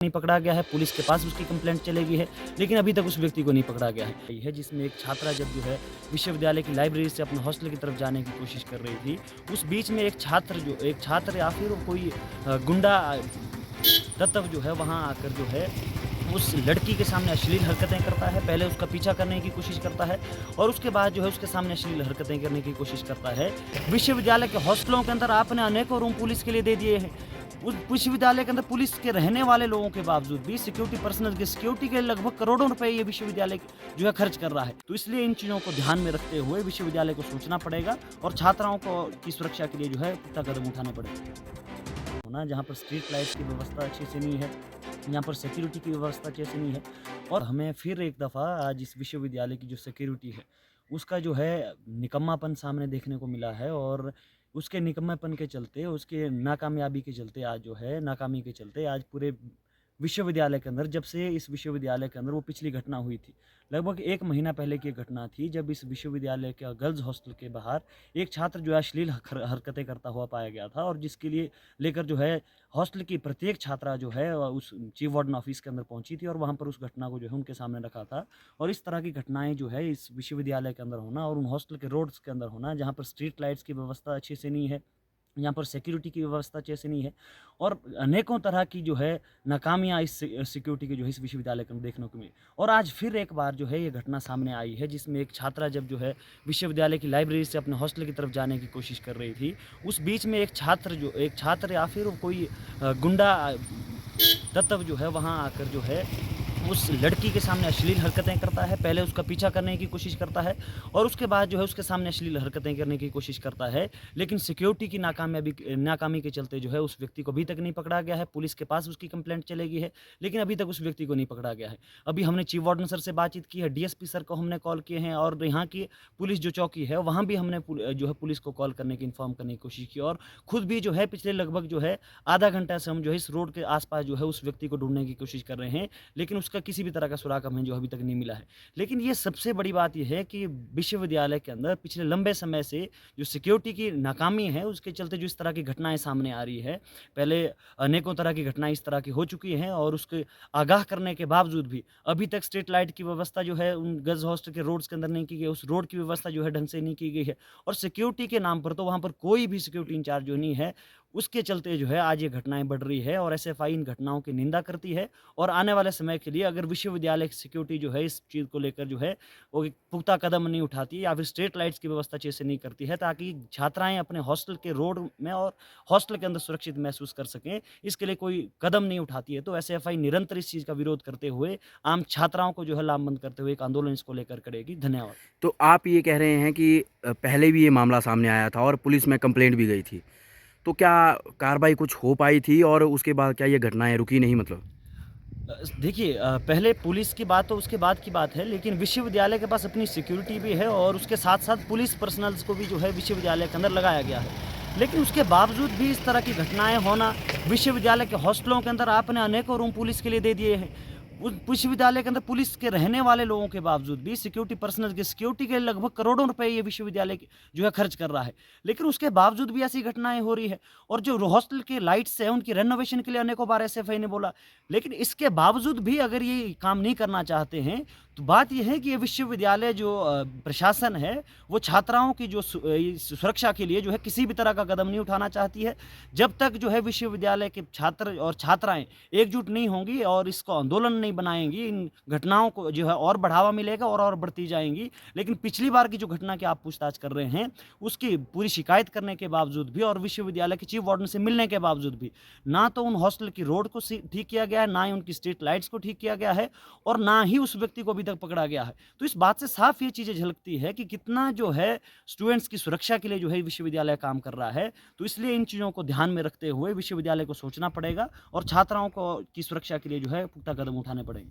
नहीं पकड़ा गया है, पुलिस के पास उसकी कंप्लेंट चली गई है, लेकिन अभी तक उस व्यक्ति को नहीं पकड़ा गया है। जिसमें एक छात्रा जब जो है विश्वविद्यालय की लाइब्रेरी से अपने हॉस्टल की तरफ जाने की कोशिश कर रही थी, उस बीच में एक छात्र या फिर कोई गुंडा तत्व जो है वहाँ आकर जो है उस लड़की के सामने अश्लील हरकतें करता है। पहले उसका पीछा करने की कोशिश करता है और उसके बाद जो है उसके सामने अश्लील हरकतें करने की कोशिश करता है। विश्वविद्यालय के हॉस्टलों के अंदर आपने अनेकों रूम पुलिस के लिए दे दिए हैं। उस विश्वविद्यालय के अंदर पुलिस के रहने वाले लोगों के बावजूद भी सिक्योरिटी पर्सनल की सिक्योरिटी के लगभग करोड़ों रुपए ये विश्वविद्यालय जो है खर्च कर रहा है। तो इसलिए इन चीज़ों को ध्यान में रखते हुए विश्वविद्यालय को सोचना पड़ेगा और छात्राओं को की सुरक्षा के लिए जो है पुख्ता कदम उठाने पड़ेंगे। ना जहाँ पर स्ट्रीट लाइट्स की व्यवस्था अच्छी से नहीं है, यहाँ पर सिक्योरिटी की व्यवस्था अच्छे से नहीं है और हमें फिर एक दफ़ा आज इस विश्वविद्यालय की जो सिक्योरिटी है, उसका जो है निकम्मापन सामने देखने को मिला है और उसके निकम्मेपन के चलते, उसके नाकामयाबी के चलते आज जो है नाकामी के चलते आज पूरे विश्वविद्यालय के अंदर जब से इस विश्वविद्यालय के अंदर वो पिछली घटना हुई थी, लगभग 1 महीना पहले की घटना थी जब इस विश्वविद्यालय के गर्ल्स हॉस्टल के बाहर एक छात्र जो है अश्लील हरकतें करता हुआ पाया गया था और जिसके लिए लेकर जो है हॉस्टल की प्रत्येक छात्रा जो है उस चीफ वार्डन ऑफिस के अंदर पहुंची थी और वहां पर उस घटना को जो है उनके सामने रखा था। और इस तरह की घटनाएं जो है इस विश्वविद्यालय के अंदर होना और उन हॉस्टल के रोड्स के अंदर होना जहाँ पर स्ट्रीट लाइट्स की व्यवस्था अच्छी से नहीं है, यहाँ पर सिक्योरिटी की व्यवस्था अच्छे से नहीं है और अनेकों तरह की जो है नाकामियाँ इस सिक्योरिटी की जो है इस विश्वविद्यालय के अंदर देखने को मिली। और आज फिर एक बार जो है ये घटना सामने आई है जिसमें एक छात्रा जब जो है विश्वविद्यालय की लाइब्रेरी से अपने हॉस्टल की तरफ जाने की कोशिश कर रही थी, उस बीच में एक छात्र या फिर कोई गुंडा तत्व जो है वहाँ आकर जो है उस लड़की के सामने अश्लील हरकतें करता है। पहले उसका पीछा करने की कोशिश करता है और उसके बाद जो है उसके सामने अश्लील हरकतें करने की कोशिश करता है। लेकिन सिक्योरिटी की नाकामी के चलते जो है उस व्यक्ति को अभी तक नहीं पकड़ा गया है। पुलिस के पास उसकी कंप्लेंट चलेगी है, लेकिन अभी तक उस व्यक्ति को नहीं पकड़ा गया है। अभी हमने चीफ वार्डन सर से बातचीत की है, डीएसपी सर को हमने कॉल किए हैं और यहाँ की पुलिस जो चौकी है वहाँ भी हमने जो है पुलिस को कॉल करने की इन्फॉर्म करने की कोशिश की और खुद भी जो है पिछले लगभग जो है आधा घंटा से हम जो है इस रोड के आसपास जो है उस व्यक्ति को ढूंढने की कोशिश कर रहे हैं, लेकिन उसका किसी भी तरह का सुराग हमें जो अभी तक नहीं मिला है। लेकिन ये सबसे बड़ी बात ये है कि विश्वविद्यालय के अंदर पिछले लंबे समय से जो सिक्योरिटी की नाकामी है उसके चलते जो इस तरह की घटनाएं सामने आ रही है, पहले अनेकों तरह की घटनाएं इस तरह की हो चुकी हैं और उसके आगाह करने के बावजूद भी अभी तक स्ट्रीट लाइट की व्यवस्था जो है उन गर्ल्स हॉस्टल के रोड्स के अंदर नहीं की गई, उस रोड की व्यवस्था जो है ढंग से नहीं की गई है और सिक्योरिटी के नाम पर तो वहाँ पर कोई भी सिक्योरिटी इंचार्ज जो नहीं है, उसके चलते जो है आज ये घटनाएं बढ़ रही है और एसएफआई इन घटनाओं की निंदा करती है और आने वाले समय के लिए अगर विश्वविद्यालय की सिक्योरिटी जो है इस चीज़ को लेकर जो है वो एक पुख्ता कदम नहीं उठाती या फिर स्ट्रीट लाइट्स की व्यवस्था अच्छे से नहीं करती है ताकि छात्राएं अपने हॉस्टल के रोड में और हॉस्टल के अंदर सुरक्षित महसूस कर सकें, इसके लिए कोई कदम नहीं उठाती है तो एसएफआई निरंतर इस चीज़ का विरोध करते हुए आम छात्राओं को जो है लामबंद करते हुए एक आंदोलन इसको लेकर करेगी। धन्यवाद। तो आप ये कह रहे हैं कि पहले भी ये मामला सामने आया था और पुलिस में कंप्लेंट भी गई थी। तो क्या कार्रवाई कुछ हो पाई थी और उसके बाद क्या ये घटनाएँ रुकी नहीं मतलब? देखिए पहले पुलिस की बात तो उसके बाद की बात है, लेकिन विश्वविद्यालय के पास अपनी सिक्योरिटी भी है और उसके साथ-साथ पुलिस पर्सनल्स को भी जो है विश्वविद्यालय के अंदर लगाया गया है। लेकिन उसके बावजूद भी इस तरह की घटनाएँ होना, विश्वविद्यालय के हॉस्टलों के अंदर आपने अनेकों रूम पुलिस के लिए दे दिए हैं। उस विश्वविद्यालय के अंदर पुलिस के रहने वाले लोगों के बावजूद भी सिक्योरिटी पर्सनल की सिक्योरिटी के लगभग करोड़ों रुपए ये विश्वविद्यालय जो है खर्च कर रहा है। लेकिन उसके बावजूद भी ऐसी घटनाएँ हो रही है और जो हॉस्टल की लाइट्स हैं उनकी रेनोवेशन के लिए अनेकों बार एसएफआई ने बोला। लेकिन इसके बावजूद भी अगर ये काम नहीं करना चाहते हैं, तो बात ये है कि ये विश्वविद्यालय जो प्रशासन है, वो छात्राओं की जो सुरक्षा के लिए जो है किसी भी तरह का कदम नहीं उठाना चाहती है। जब तक जो है विश्वविद्यालय के छात्र और छात्राएँ एकजुट नहीं होंगी और इसको आंदोलन नहीं बनाएँगी, इन घटनाओं को जो है और बढ़ावा मिलेगा और बढ़ती जाएँगी। लेकिन पिछली बार की जो घटना की आप पूछताछ कर रहे हैं, उसकी पूरी शिकायत करने के बावजूद भी और विश्वविद्यालय के चीफ वार्डन से मिलने के बावजूद भी, ना तो उन हॉस्टल की रोड को ठीक किया गया है, ना ही उनकी स्ट्रीट लाइट्स को ठीक किया गया है और ना ही उस व्यक्ति को अभी तक पकड़ा गया है। तो इस बात से साफ ये चीज़ें झलकती है कि कितना जो है स्टूडेंट्स की सुरक्षा के लिए जो है विश्वविद्यालय काम कर रहा है। तो इसलिए इन चीज़ों को ध्यान में रखते हुए विश्वविद्यालय को सोचना पड़ेगा और छात्राओं को की सुरक्षा के लिए जो है पुख्ता कदम उठाने पड़ेंगे।